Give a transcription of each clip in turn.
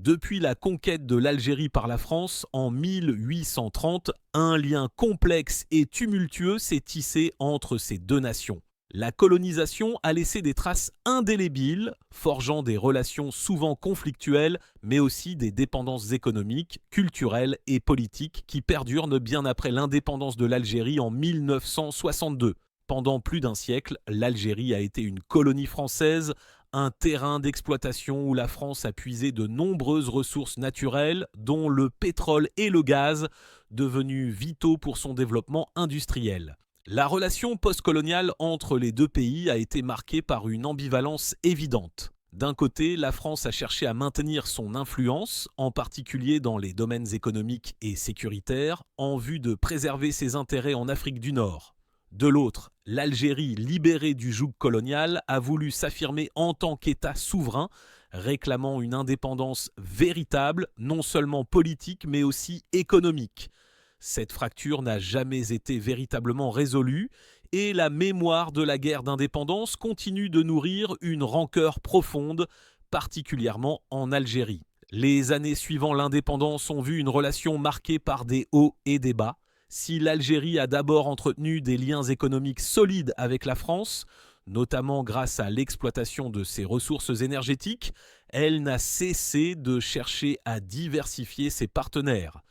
Depuis la conquête de l'Algérie par la France en 1830, un lien complexe et tumultueux s'est tissé entre ces deux nations. La colonisation a laissé des traces indélébiles, forgeant des relations souvent conflictuelles, mais aussi des dépendances économiques, culturelles et politiques qui perdurent bien après l'indépendance de l'Algérie en 1962. Pendant plus d'un siècle, l'Algérie a été une colonie française, un terrain d'exploitation où la France a puisé de nombreuses ressources naturelles, dont le pétrole et le gaz, devenus vitaux pour son développement industriel. La relation postcoloniale entre les deux pays a été marquée par une ambivalence évidente. D'un côté, la France a cherché à maintenir son influence, en particulier dans les domaines économiques et sécuritaires, en vue de préserver ses intérêts en Afrique du Nord. De l'autre, l'Algérie, libérée du joug colonial, a voulu s'affirmer en tant qu'État souverain, réclamant une indépendance véritable, non seulement politique mais aussi économique. Cette fracture n'a jamais été véritablement résolue et la mémoire de la guerre d'indépendance continue de nourrir une rancœur profonde, particulièrement en Algérie. Les années suivant l'indépendance ont vu une relation marquée par des hauts et des bas. Si l'Algérie a d'abord entretenu des liens économiques solides avec la France, notamment grâce à l'exploitation de ses ressources énergétiques, elle n'a cessé de chercher à diversifier ses partenaires.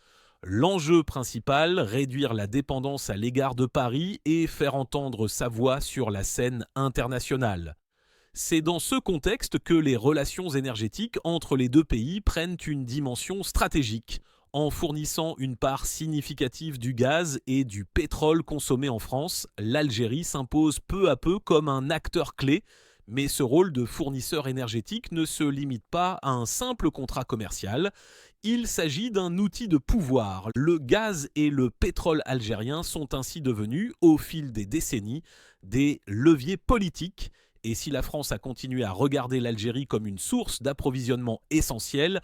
L'enjeu principal, réduire la dépendance à l'égard de Paris et faire entendre sa voix sur la scène internationale. C'est dans ce contexte que les relations énergétiques entre les deux pays prennent une dimension stratégique. En fournissant une part significative du gaz et du pétrole consommés en France, l'Algérie s'impose peu à peu comme un acteur clé, mais ce rôle de fournisseur énergétique ne se limite pas à un simple contrat commercial. Il s'agit d'un outil de pouvoir. Le gaz et le pétrole algérien sont ainsi devenus, au fil des décennies, des leviers politiques. Et si la France a continué à regarder l'Algérie comme une source d'approvisionnement essentielle,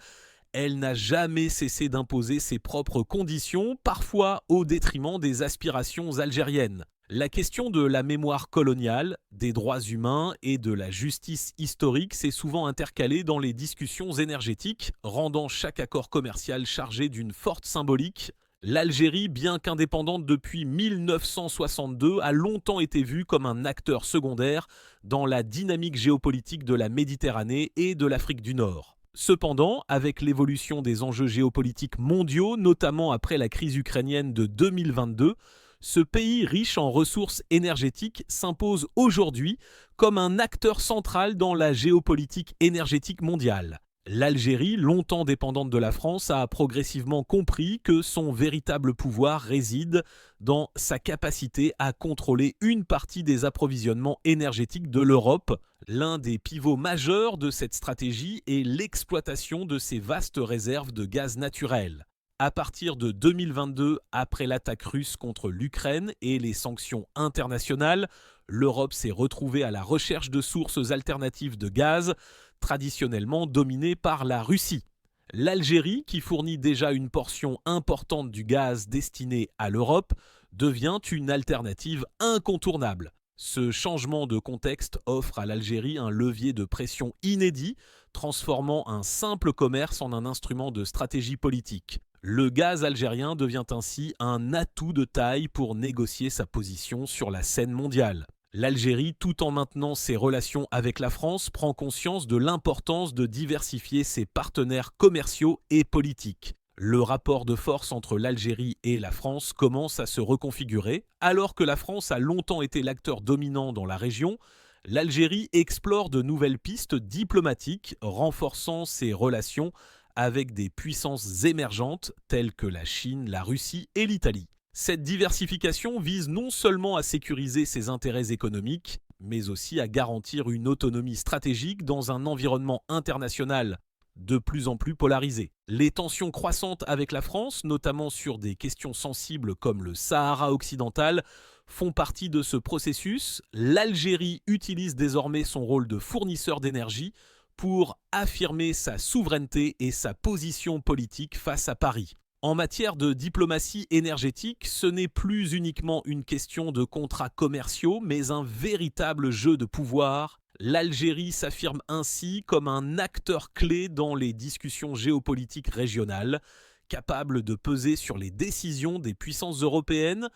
elle n'a jamais cessé d'imposer ses propres conditions, parfois au détriment des aspirations algériennes. La question de la mémoire coloniale, des droits humains et de la justice historique s'est souvent intercalée dans les discussions énergétiques, rendant chaque accord commercial chargé d'une forte symbolique. L'Algérie, bien qu'indépendante depuis 1962, a longtemps été vue comme un acteur secondaire dans la dynamique géopolitique de la Méditerranée et de l'Afrique du Nord. Cependant, avec l'évolution des enjeux géopolitiques mondiaux, notamment après la crise ukrainienne de 2022, ce pays riche en ressources énergétiques s'impose aujourd'hui comme un acteur central dans la géopolitique énergétique mondiale. L'Algérie, longtemps dépendante de la France, a progressivement compris que son véritable pouvoir réside dans sa capacité à contrôler une partie des approvisionnements énergétiques de l'Europe. L'un des pivots majeurs de cette stratégie est l'exploitation de ces vastes réserves de gaz naturel. À partir de 2022, après l'attaque russe contre l'Ukraine et les sanctions internationales, l'Europe s'est retrouvée à la recherche de sources alternatives de gaz, traditionnellement dominées par la Russie. L'Algérie, qui fournit déjà une portion importante du gaz destiné à l'Europe, devient une alternative incontournable. Ce changement de contexte offre à l'Algérie un levier de pression inédit, transformant un simple commerce en un instrument de stratégie politique. Le gaz algérien devient ainsi un atout de taille pour négocier sa position sur la scène mondiale. L'Algérie, tout en maintenant ses relations avec la France, prend conscience de l'importance de diversifier ses partenaires commerciaux et politiques. Le rapport de force entre l'Algérie et la France commence à se reconfigurer. Alors que la France a longtemps été l'acteur dominant dans la région, l'Algérie explore de nouvelles pistes diplomatiques, renforçant ses relations avec des puissances émergentes telles que la Chine, la Russie et l'Italie. Cette diversification vise non seulement à sécuriser ses intérêts économiques, mais aussi à garantir une autonomie stratégique dans un environnement international de plus en plus polarisé. Les tensions croissantes avec la France, notamment sur des questions sensibles comme le Sahara occidental, font partie de ce processus. L'Algérie utilise désormais son rôle de fournisseur d'énergie pour affirmer sa souveraineté et sa position politique face à Paris. En matière de diplomatie énergétique, ce n'est plus uniquement une question de contrats commerciaux, mais un véritable jeu de pouvoir. L'Algérie s'affirme ainsi comme un acteur clé dans les discussions géopolitiques régionales, capable de peser sur les décisions des puissances européennes.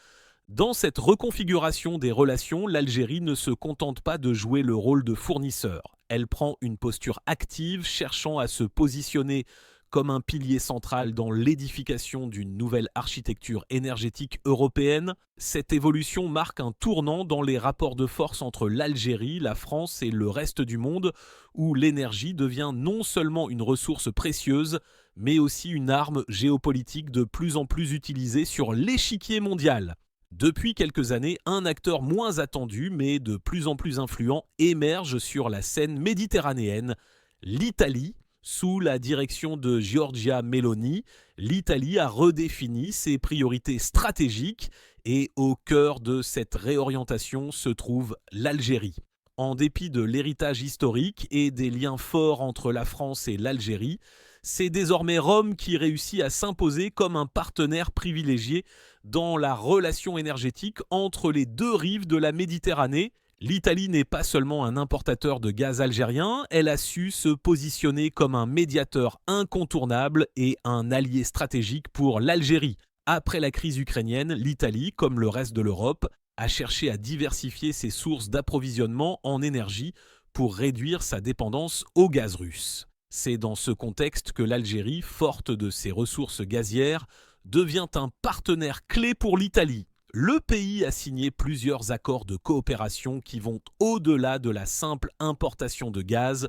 Dans cette reconfiguration des relations, l'Algérie ne se contente pas de jouer le rôle de fournisseur. Elle prend une posture active, cherchant à se positionner comme un pilier central dans l'édification d'une nouvelle architecture énergétique européenne. Cette évolution marque un tournant dans les rapports de force entre l'Algérie, la France et le reste du monde, où l'énergie devient non seulement une ressource précieuse, mais aussi une arme géopolitique de plus en plus utilisée sur l'échiquier mondial. Depuis quelques années, un acteur moins attendu, mais de plus en plus influent, émerge sur la scène méditerranéenne, l'Italie. Sous la direction de Giorgia Meloni, l'Italie a redéfini ses priorités stratégiques et au cœur de cette réorientation se trouve l'Algérie. En dépit de l'héritage historique et des liens forts entre la France et l'Algérie, c'est désormais Rome qui réussit à s'imposer comme un partenaire privilégié dans la relation énergétique entre les deux rives de la Méditerranée. L'Italie n'est pas seulement un importateur de gaz algérien, elle a su se positionner comme un médiateur incontournable et un allié stratégique pour l'Algérie. Après la crise ukrainienne, l'Italie, comme le reste de l'Europe, a cherché à diversifier ses sources d'approvisionnement en énergie pour réduire sa dépendance au gaz russe. C'est dans ce contexte que l'Algérie, forte de ses ressources gazières, devient un partenaire clé pour l'Italie. Le pays a signé plusieurs accords de coopération qui vont au-delà de la simple importation de gaz,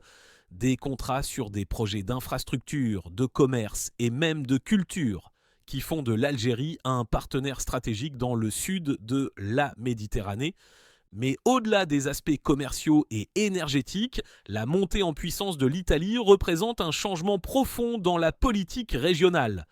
des contrats sur des projets d'infrastructure, de commerce et même de culture, qui font de l'Algérie un partenaire stratégique dans le sud de la Méditerranée. Mais au-delà des aspects commerciaux et énergétiques, la montée en puissance de l'Italie représente un changement profond dans la politique régionale.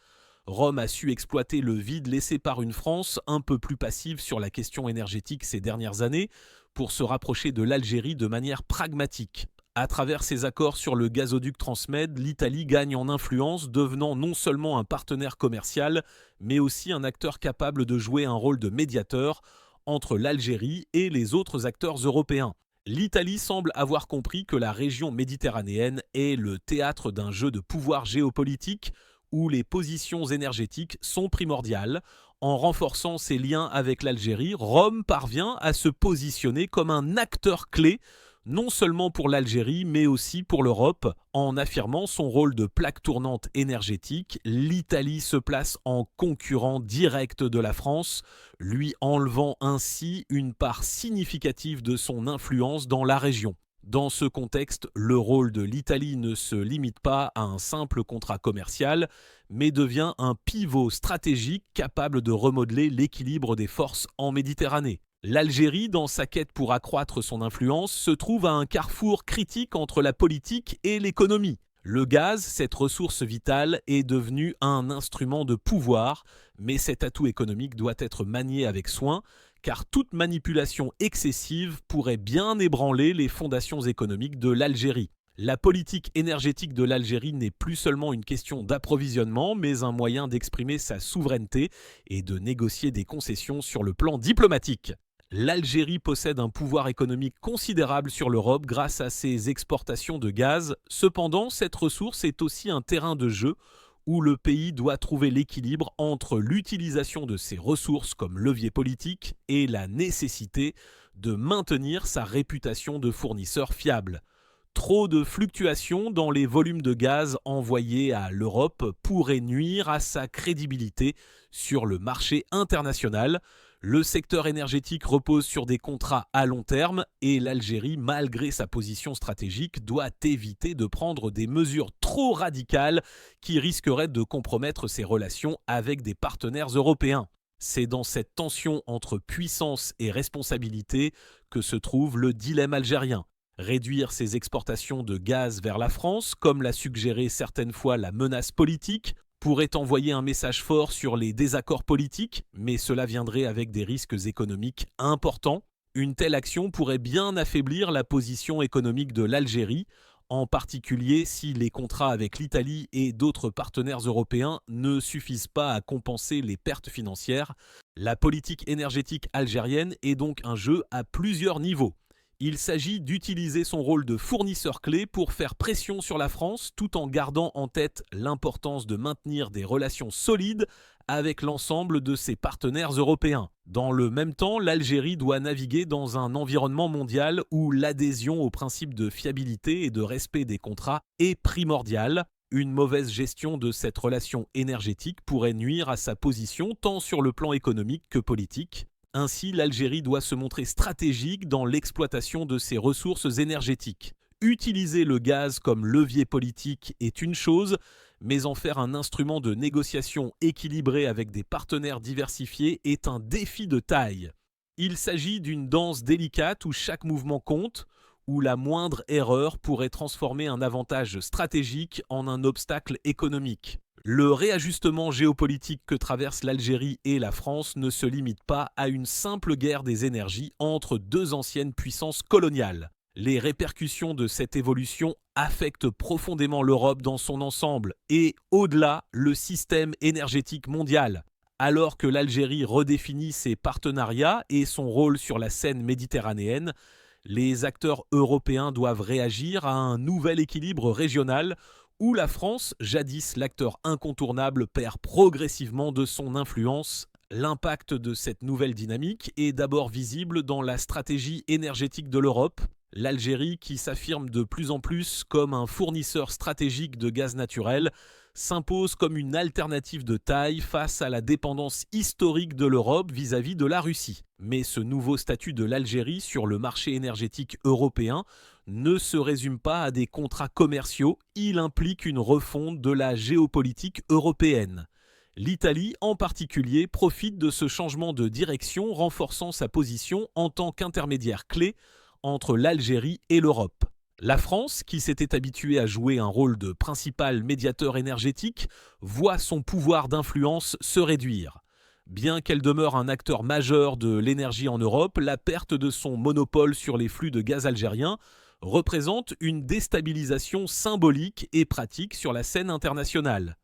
Rome a su exploiter le vide laissé par une France un peu plus passive sur la question énergétique ces dernières années pour se rapprocher de l'Algérie de manière pragmatique. À travers ses accords sur le gazoduc Transmed, l'Italie gagne en influence, devenant non seulement un partenaire commercial, mais aussi un acteur capable de jouer un rôle de médiateur entre l'Algérie et les autres acteurs européens. L'Italie semble avoir compris que la région méditerranéenne est le théâtre d'un jeu de pouvoir géopolitique où les positions énergétiques sont primordiales. En renforçant ses liens avec l'Algérie, Rome parvient à se positionner comme un acteur clé, non seulement pour l'Algérie, mais aussi pour l'Europe. En affirmant son rôle de plaque tournante énergétique, l'Italie se place en concurrent direct de la France, lui enlevant ainsi une part significative de son influence dans la région. Dans ce contexte, le rôle de l'Italie ne se limite pas à un simple contrat commercial, mais devient un pivot stratégique capable de remodeler l'équilibre des forces en Méditerranée. L'Algérie, dans sa quête pour accroître son influence, se trouve à un carrefour critique entre la politique et l'économie. Le gaz, cette ressource vitale, est devenu un instrument de pouvoir, mais cet atout économique doit être manié avec soin, car toute manipulation excessive pourrait bien ébranler les fondations économiques de l'Algérie. La politique énergétique de l'Algérie n'est plus seulement une question d'approvisionnement, mais un moyen d'exprimer sa souveraineté et de négocier des concessions sur le plan diplomatique. L'Algérie possède un pouvoir économique considérable sur l'Europe grâce à ses exportations de gaz. Cependant, cette ressource est aussi un terrain de jeu où le pays doit trouver l'équilibre entre l'utilisation de ses ressources comme levier politique et la nécessité de maintenir sa réputation de fournisseur fiable. Trop de fluctuations dans les volumes de gaz envoyés à l'Europe pourraient nuire à sa crédibilité sur le marché international. Le secteur énergétique repose sur des contrats à long terme et l'Algérie, malgré sa position stratégique, doit éviter de prendre des mesures trop radicales qui risqueraient de compromettre ses relations avec des partenaires européens. C'est dans cette tension entre puissance et responsabilité que se trouve le dilemme algérien. Réduire ses exportations de gaz vers la France, comme l'a suggéré certaines fois la menace politique, pourrait envoyer un message fort sur les désaccords politiques, mais cela viendrait avec des risques économiques importants. Une telle action pourrait bien affaiblir la position économique de l'Algérie, en particulier si les contrats avec l'Italie et d'autres partenaires européens ne suffisent pas à compenser les pertes financières. La politique énergétique algérienne est donc un jeu à plusieurs niveaux. Il s'agit d'utiliser son rôle de fournisseur clé pour faire pression sur la France tout en gardant en tête l'importance de maintenir des relations solides avec l'ensemble de ses partenaires européens. Dans le même temps, l'Algérie doit naviguer dans un environnement mondial où l'adhésion au principe de fiabilité et de respect des contrats est primordiale. Une mauvaise gestion de cette relation énergétique pourrait nuire à sa position tant sur le plan économique que politique. Ainsi, l'Algérie doit se montrer stratégique dans l'exploitation de ses ressources énergétiques. Utiliser le gaz comme levier politique est une chose, mais en faire un instrument de négociation équilibré avec des partenaires diversifiés est un défi de taille. Il s'agit d'une danse délicate où chaque mouvement compte, où la moindre erreur pourrait transformer un avantage stratégique en un obstacle économique. Le réajustement géopolitique que traversent l'Algérie et la France ne se limite pas à une simple guerre des énergies entre deux anciennes puissances coloniales. Les répercussions de cette évolution affectent profondément l'Europe dans son ensemble et, au-delà, le système énergétique mondial. Alors que l'Algérie redéfinit ses partenariats et son rôle sur la scène méditerranéenne, les acteurs européens doivent réagir à un nouvel équilibre régional où la France, jadis l'acteur incontournable, perd progressivement de son influence. L'impact de cette nouvelle dynamique est d'abord visible dans la stratégie énergétique de l'Europe. L'Algérie, qui s'affirme de plus en plus comme un fournisseur stratégique de gaz naturel, s'impose comme une alternative de taille face à la dépendance historique de l'Europe vis-à-vis de la Russie. Mais ce nouveau statut de l'Algérie sur le marché énergétique européen ne se résume pas à des contrats commerciaux, il implique une refonte de la géopolitique européenne. L'Italie, en particulier, profite de ce changement de direction, renforçant sa position en tant qu'intermédiaire clé entre l'Algérie et l'Europe. La France, qui s'était habituée à jouer un rôle de principal médiateur énergétique, voit son pouvoir d'influence se réduire. Bien qu'elle demeure un acteur majeur de l'énergie en Europe, la perte de son monopole sur les flux de gaz algériens représente une déstabilisation symbolique et pratique sur la scène internationale.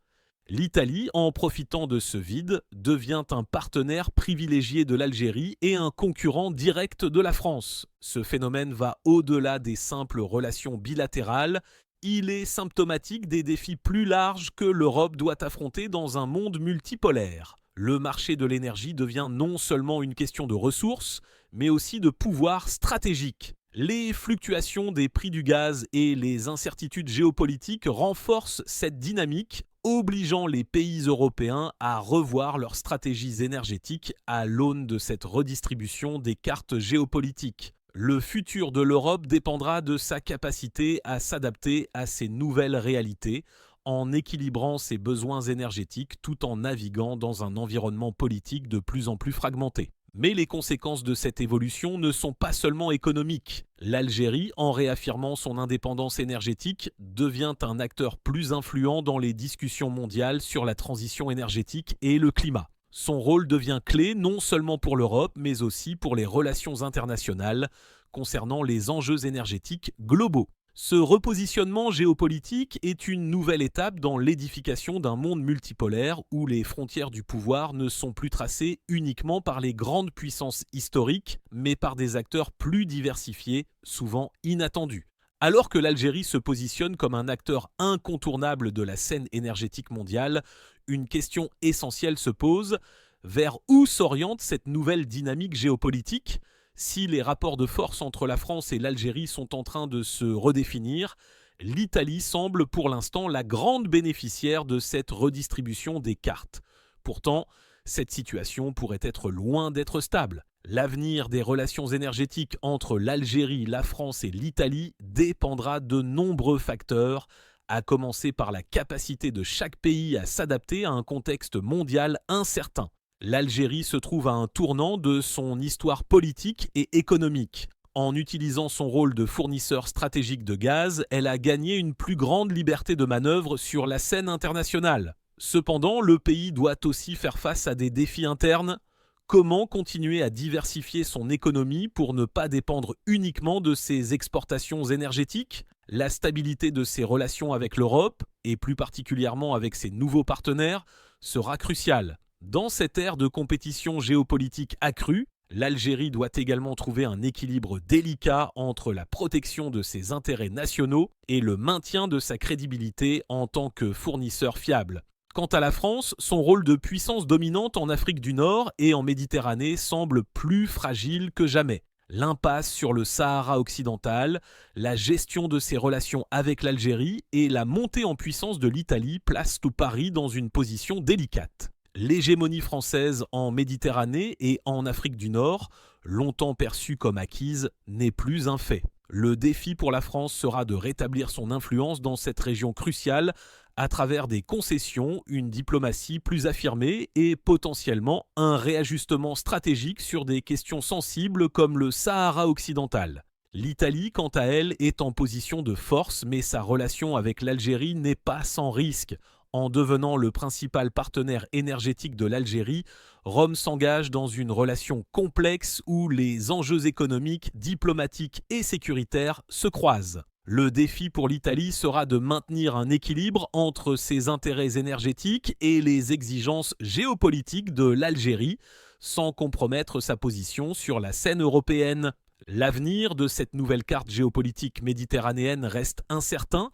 L'Italie, en profitant de ce vide, devient un partenaire privilégié de l'Algérie et un concurrent direct de la France. Ce phénomène va au-delà des simples relations bilatérales. Il est symptomatique des défis plus larges que l'Europe doit affronter dans un monde multipolaire. Le marché de l'énergie devient non seulement une question de ressources, mais aussi de pouvoir stratégique. Les fluctuations des prix du gaz et les incertitudes géopolitiques renforcent cette dynamique, obligeant les pays européens à revoir leurs stratégies énergétiques à l'aune de cette redistribution des cartes géopolitiques. Le futur de l'Europe dépendra de sa capacité à s'adapter à ces nouvelles réalités, en équilibrant ses besoins énergétiques tout en naviguant dans un environnement politique de plus en plus fragmenté. Mais les conséquences de cette évolution ne sont pas seulement économiques. L'Algérie, en réaffirmant son indépendance énergétique, devient un acteur plus influent dans les discussions mondiales sur la transition énergétique et le climat. Son rôle devient clé non seulement pour l'Europe, mais aussi pour les relations internationales concernant les enjeux énergétiques globaux. Ce repositionnement géopolitique est une nouvelle étape dans l'édification d'un monde multipolaire où les frontières du pouvoir ne sont plus tracées uniquement par les grandes puissances historiques, mais par des acteurs plus diversifiés, souvent inattendus. Alors que l'Algérie se positionne comme un acteur incontournable de la scène énergétique mondiale, une question essentielle se pose: vers où s'oriente cette nouvelle dynamique géopolitique ? Si les rapports de force entre la France et l'Algérie sont en train de se redéfinir, l'Italie semble pour l'instant la grande bénéficiaire de cette redistribution des cartes. Pourtant, cette situation pourrait être loin d'être stable. L'avenir des relations énergétiques entre l'Algérie, la France et l'Italie dépendra de nombreux facteurs, à commencer par la capacité de chaque pays à s'adapter à un contexte mondial incertain. L'Algérie se trouve à un tournant de son histoire politique et économique. En utilisant son rôle de fournisseur stratégique de gaz, elle a gagné une plus grande liberté de manœuvre sur la scène internationale. Cependant, le pays doit aussi faire face à des défis internes. Comment continuer à diversifier son économie pour ne pas dépendre uniquement de ses exportations énergétiques ? La stabilité de ses relations avec l'Europe, et plus particulièrement avec ses nouveaux partenaires, sera cruciale. Dans cette ère de compétition géopolitique accrue, L'Algérie doit également trouver un équilibre délicat entre la protection de ses intérêts nationaux et le maintien de sa crédibilité en tant que fournisseur fiable. Quant à la France, son rôle de puissance dominante en Afrique du Nord et en Méditerranée semble plus fragile que jamais. L'impasse sur le Sahara occidental, la gestion de ses relations avec l'Algérie et la montée en puissance de l'Italie placent tout Paris dans une position délicate. L'hégémonie française en Méditerranée et en Afrique du Nord, longtemps perçue comme acquise, n'est plus un fait. Le défi pour la France sera de rétablir son influence dans cette région cruciale à travers des concessions, une diplomatie plus affirmée et potentiellement un réajustement stratégique sur des questions sensibles comme le Sahara occidental. L'Italie, quant à elle, est en position de force, mais sa relation avec l'Algérie n'est pas sans risque. En devenant le principal partenaire énergétique de l'Algérie, Rome s'engage dans une relation complexe où les enjeux économiques, diplomatiques et sécuritaires se croisent. Le défi pour l'Italie sera de maintenir un équilibre entre ses intérêts énergétiques et les exigences géopolitiques de l'Algérie, sans compromettre sa position sur la scène européenne. L'avenir de cette nouvelle carte géopolitique méditerranéenne reste incertain,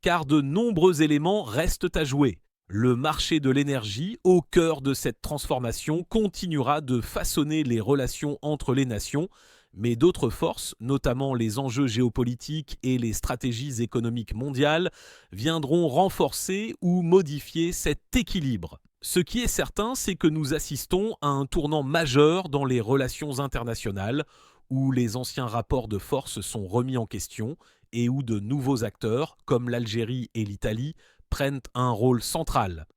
car de nombreux éléments restent à jouer. Le marché de l'énergie, au cœur de cette transformation, continuera de façonner les relations entre les nations, mais d'autres forces, notamment les enjeux géopolitiques et les stratégies économiques mondiales, viendront renforcer ou modifier cet équilibre. Ce qui est certain, c'est que nous assistons à un tournant majeur dans les relations internationales, où les anciens rapports de force sont remis en question et où de nouveaux acteurs, comme l'Algérie et l'Italie, prennent un rôle central.